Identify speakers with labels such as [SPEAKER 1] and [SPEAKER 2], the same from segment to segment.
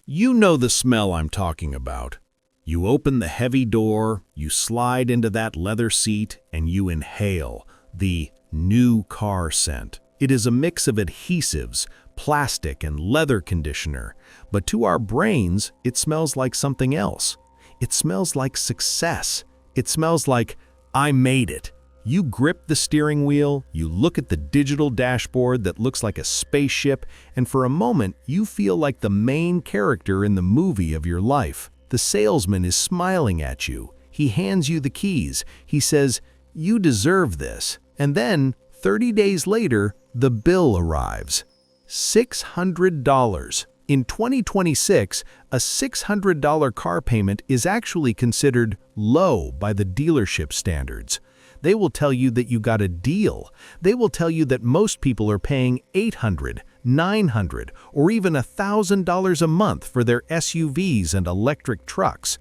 [SPEAKER 1] You know the smell I'm talking about. You open the heavy door, you slide into that leather seat, and you inhale the new car scent. It is a mix of adhesives, plastic, and leather conditioner, but to our brains, it smells like something else. It smells like success. It smells like, I made it. You grip the steering wheel, you look at the digital dashboard that looks like a spaceship, and for a moment, you feel like the main character in the movie of your life. The salesman is smiling at you. He hands you the keys. He says, "You deserve this." And then, 30 days later, the bill arrives. $600. In 2026, a $600 car payment is actually considered low by the dealership standards. They will tell you that you got a deal. They will tell you that most people are paying $800, $900, or even $1,000 a month for their SUVs and electric trucks.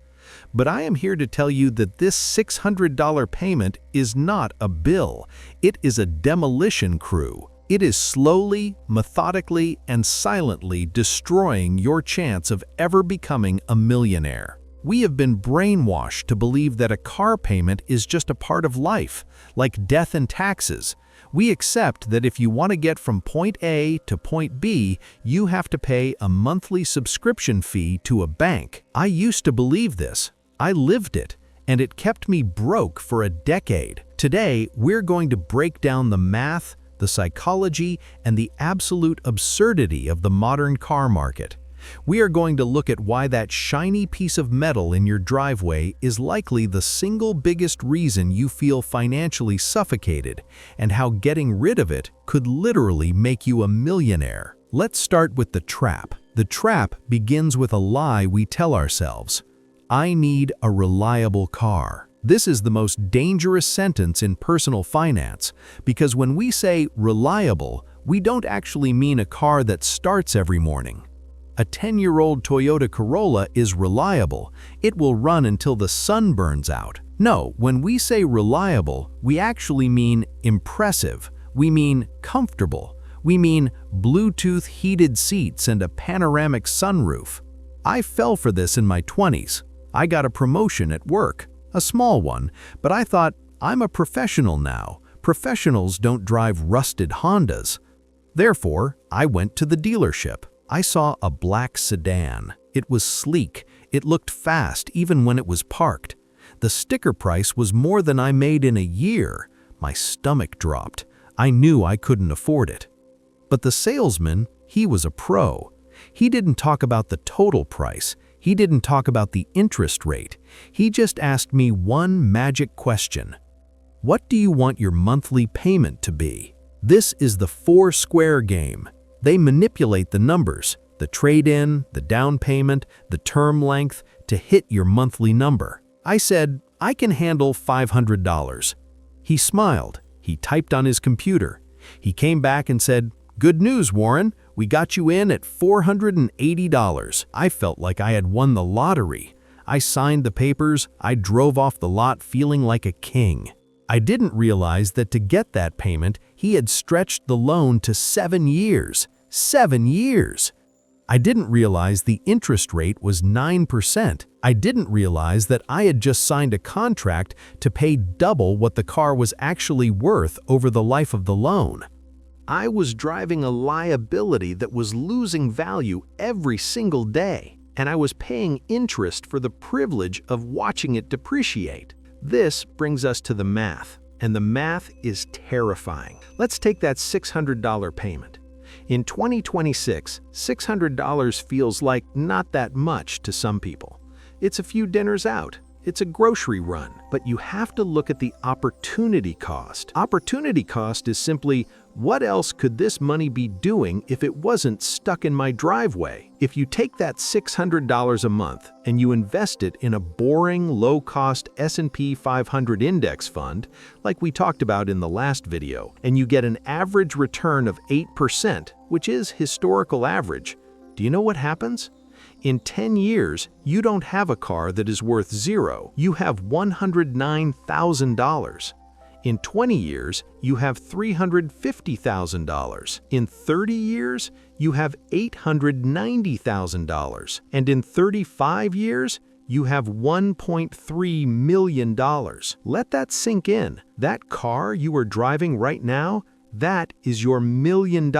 [SPEAKER 1] But I am here to tell you that this $600 payment is not a bill. It is a demolition crew. It is slowly, methodically, and silently destroying your chance of ever becoming a millionaire. We have been brainwashed to believe that a car payment is just a part of life, like death and taxes. We accept that if you want to get from point A to point B, you have to pay a monthly subscription fee to a bank. I used to believe this. I lived it, and it kept me broke for a decade. Today, we're going to break down the math, the psychology, and the absolute absurdity of the modern car market. We are going to look at why that shiny piece of metal in your driveway is likely the single biggest reason you feel financially suffocated, and how getting rid of it could literally make you a millionaire. Let's start with the trap. The trap begins with a lie we tell ourselves. I need a reliable car. This is the most dangerous sentence in personal finance, because when we say reliable, we don't actually mean a car that starts every morning. A 10-year-old Toyota Corolla is reliable. It will run until the sun burns out. No, when we say reliable, we actually mean impressive. We mean comfortable. We mean Bluetooth heated seats and a panoramic sunroof. I fell for this in my 20s. I got a promotion at work, a small one, but I thought, I'm a professional now. Professionals don't drive rusted Hondas. Therefore, I went to the dealership. I saw a black sedan. It was sleek. It looked fast even when it was parked. The sticker price was more than I made in a year. My stomach dropped. I knew I couldn't afford it. But the salesman, he was a pro. He didn't talk about the total price. He didn't talk about the interest rate. He just asked me one magic question. What do you want your monthly payment to be? This is the four-square game. They manipulate the numbers, the trade-in, the down payment, the term length, to hit your monthly number. I said, I can handle $500. He smiled. He typed on his computer. He came back and said, Good news, Warren. We got you in at $480. I felt like I had won the lottery. I signed the papers. I drove off the lot feeling like a king. I didn't realize that to get that payment, he had stretched the loan to 7 years. 7 years! I didn't realize the interest rate was 9%. I didn't realize that I had just signed a contract to pay double what the car was actually worth over the life of the loan. I was driving a liability that was losing value every single day, and I was paying interest for the privilege of watching it depreciate. This brings us to the math, and the math is terrifying. Let's take that $600 payment. In 2026, $600 feels like not that much to some people. It's a few dinners out. It's a grocery run. But you have to look at the opportunity cost. Opportunity cost is simply, what else could this money be doing if it wasn't stuck in my driveway? If you take that $600 a month and you invest it in a boring, low-cost S&P 500 index fund, like we talked about in the last video, and you get an average return of 8%, which is historical average, do you know what happens? In 10 years, you don't have a car that is worth zero. You have $109,000. In 20 years, you have $350,000. In 30 years, you have $890,000. And in 35 years, you have $1.3 million. Let that sink in. That car you are driving right now, that is your $1 million.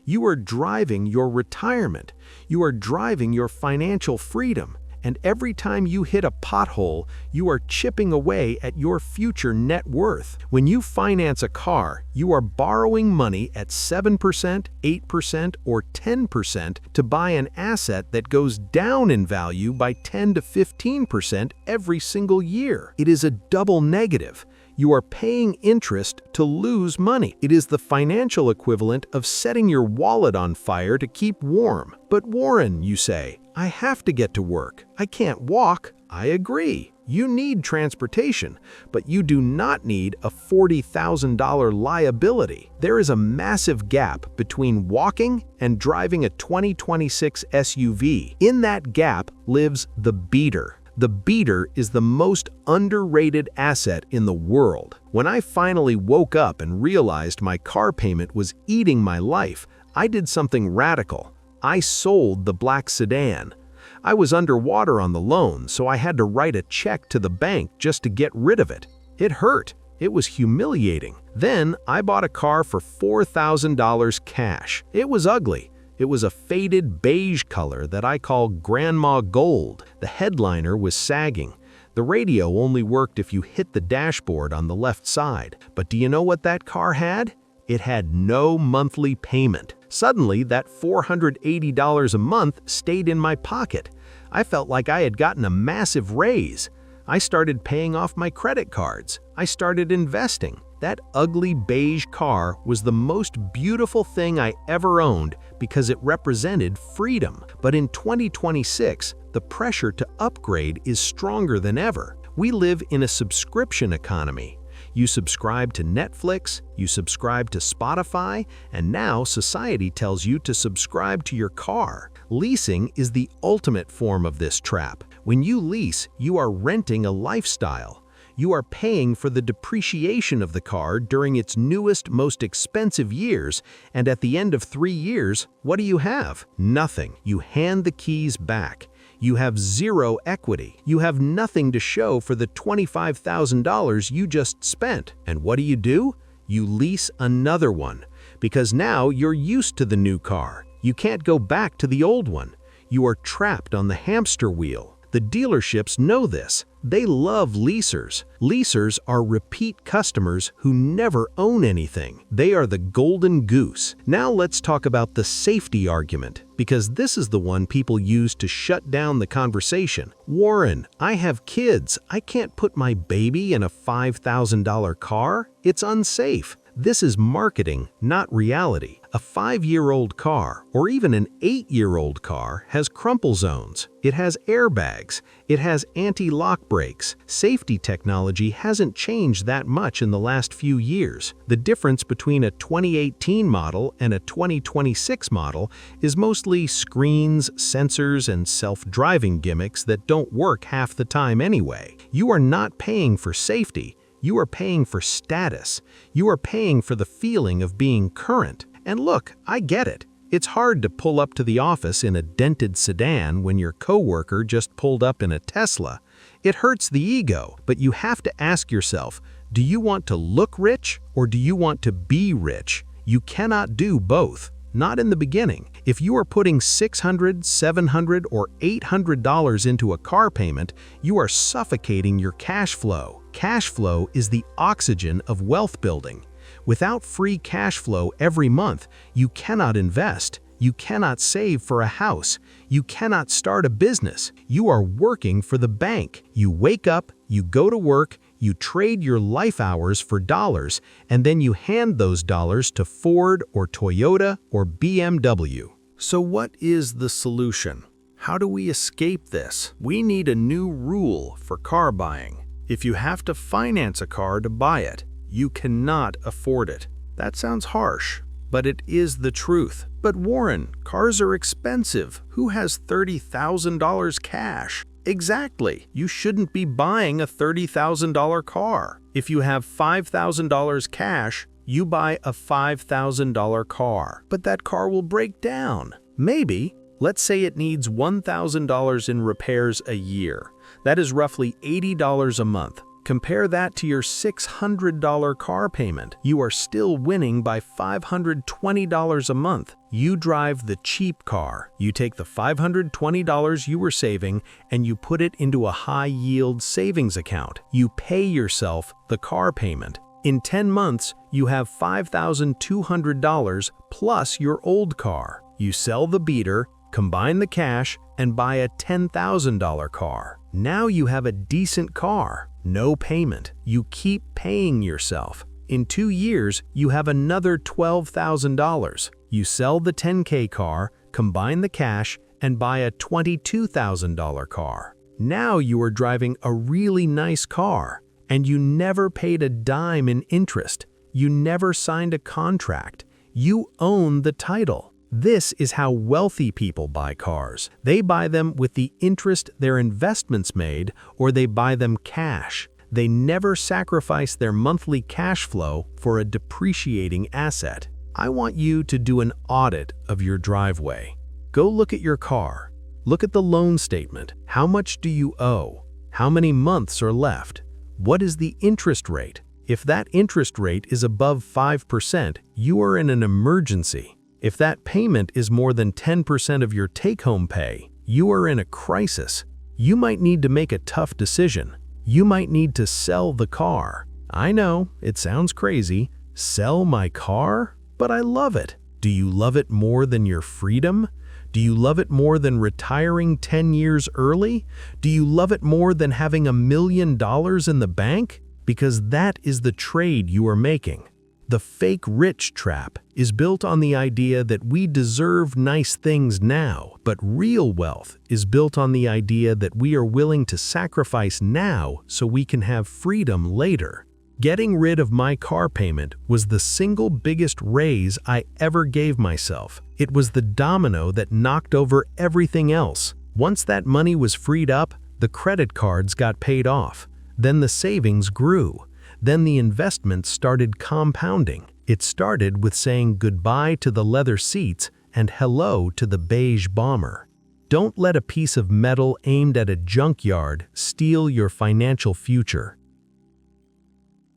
[SPEAKER 1] You are driving your retirement. You are driving your financial freedom. And every time you hit a pothole, you are chipping away at your future net worth. When you finance a car, you are borrowing money at 7%, 8%, or 10% to buy an asset that goes down in value by 10 to 15% every single year. It is a double negative. You are paying interest to lose money. It is the financial equivalent of setting your wallet on fire to keep warm. But Warren, you say, I have to get to work. I can't walk. I agree. You need transportation, but you do not need a $40,000 liability. There is a massive gap between walking and driving a 2026 SUV. In that gap lives the beater. The beater is the most underrated asset in the world. When I finally woke up and realized my car payment was eating my life, I did something radical. I sold the black sedan. I was underwater on the loan, so I had to write a check to the bank just to get rid of it. It hurt. It was humiliating. Then I bought a car for $4,000 cash. It was ugly. It was a faded beige color that I call Grandma Gold. The headliner was sagging. The radio only worked if you hit the dashboard on the left side. But do you know what that car had? It had no monthly payment. Suddenly, that $480 a month stayed in my pocket. I felt like I had gotten a massive raise. I started paying off my credit cards. I started investing. That ugly beige car was the most beautiful thing I ever owned because it represented freedom. But in 2026, the pressure to upgrade is stronger than ever. We live in a subscription economy. You subscribe to Netflix, you subscribe to Spotify, and now society tells you to subscribe to your car. Leasing is the ultimate form of this trap. When you lease, you are renting a lifestyle. You are paying for the depreciation of the car during its newest, most expensive years, and at the end of 3 years, what do you have? Nothing. You hand the keys back. You have zero equity. You have nothing to show for the $25,000 you just spent. And what do? You lease another one, because now you're used to the new car. You can't go back to the old one. You are trapped on the hamster wheel. The dealerships know this. They love leasers. Leasers are repeat customers who never own anything. They are the golden goose. Now let's talk about the safety argument, because this is the one people use to shut down the conversation. Warren, I have kids. I can't put my baby in a $5,000 car. It's unsafe. This is marketing, not reality. A 5-year-old car, or even an 8-year-old car, has crumple zones. It has airbags. It has anti-lock brakes. Safety technology hasn't changed that much in the last few years. The difference between a 2018 model and a 2026 model is mostly screens, sensors, and self-driving gimmicks that don't work half the time anyway. You are not paying for safety. You are paying for status. You are paying for the feeling of being current. And look, I get it. It's hard to pull up to the office in a dented sedan when your coworker just pulled up in a Tesla. It hurts the ego, but you have to ask yourself, do you want to look rich or do you want to be rich? You cannot do both. Not in the beginning. If you are putting $600, $700, or $800 into a car payment, you are suffocating your cash flow. Cash flow is the oxygen of wealth building. Without free cash flow every month, you cannot invest. You cannot save for a house. You cannot start a business. You are working for the bank. You wake up, you go to work, you trade your life hours for dollars, and then you hand those dollars to Ford or Toyota or BMW. So what is the solution? How do we escape this? We need a new rule for car buying. If you have to finance a car to buy it, you cannot afford it. That sounds harsh. but it is the truth. But Warren, cars are expensive. Who has $30,000 cash? Exactly. You shouldn't be buying a $30,000 car. If you have $5,000 cash, you buy a $5,000 car. But that car will break down. Maybe. Let's say it needs $1,000 in repairs a year. That is roughly $80 a month. Compare that to your $600 car payment. You are still winning by $520 a month. You drive the cheap car. You take the $520 you were saving and you put it into a high-yield savings account. You pay yourself the car payment. In 10 months, you have $5,200 plus your old car. You sell the beater, combine the cash, and buy a $10,000 car. Now you have a decent car. No payment. You keep paying yourself. In 2 years, you have another $12,000. You sell the $10K car, combine the cash, and buy a $22,000 car. Now you are driving a really nice car, and you never paid a dime in interest. You never signed a contract. You own the title. This is how wealthy people buy cars. They buy them with the interest their investments made, or they buy them cash. They never sacrifice their monthly cash flow for a depreciating asset. I want you to do an audit of your driveway. Go look at your car. Look at the loan statement. How much do you owe? How many months are left? What is the interest rate? If that interest rate is above 5%, you are in an emergency. If that payment is more than 10% of your take-home pay, you are in a crisis. You might need to make a tough decision. You might need to sell the car. I know, it sounds crazy. Sell my car? But I love it. Do you love it more than your freedom? Do you love it more than retiring 10 years early? Do you love it more than having $1 million in the bank? Because that is the trade you are making. The fake rich trap is built on the idea that we deserve nice things now, but real wealth is built on the idea that we are willing to sacrifice now so we can have freedom later. Getting rid of my car payment was the single biggest raise I ever gave myself. It was the domino that knocked over everything else. Once that money was freed up, the credit cards got paid off. Then the savings grew. Then the investment started compounding. It started with saying goodbye to the leather seats and hello to the beige bomber. Don't let a piece of metal aimed at a junkyard steal your financial future.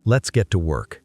[SPEAKER 1] Let's get to work.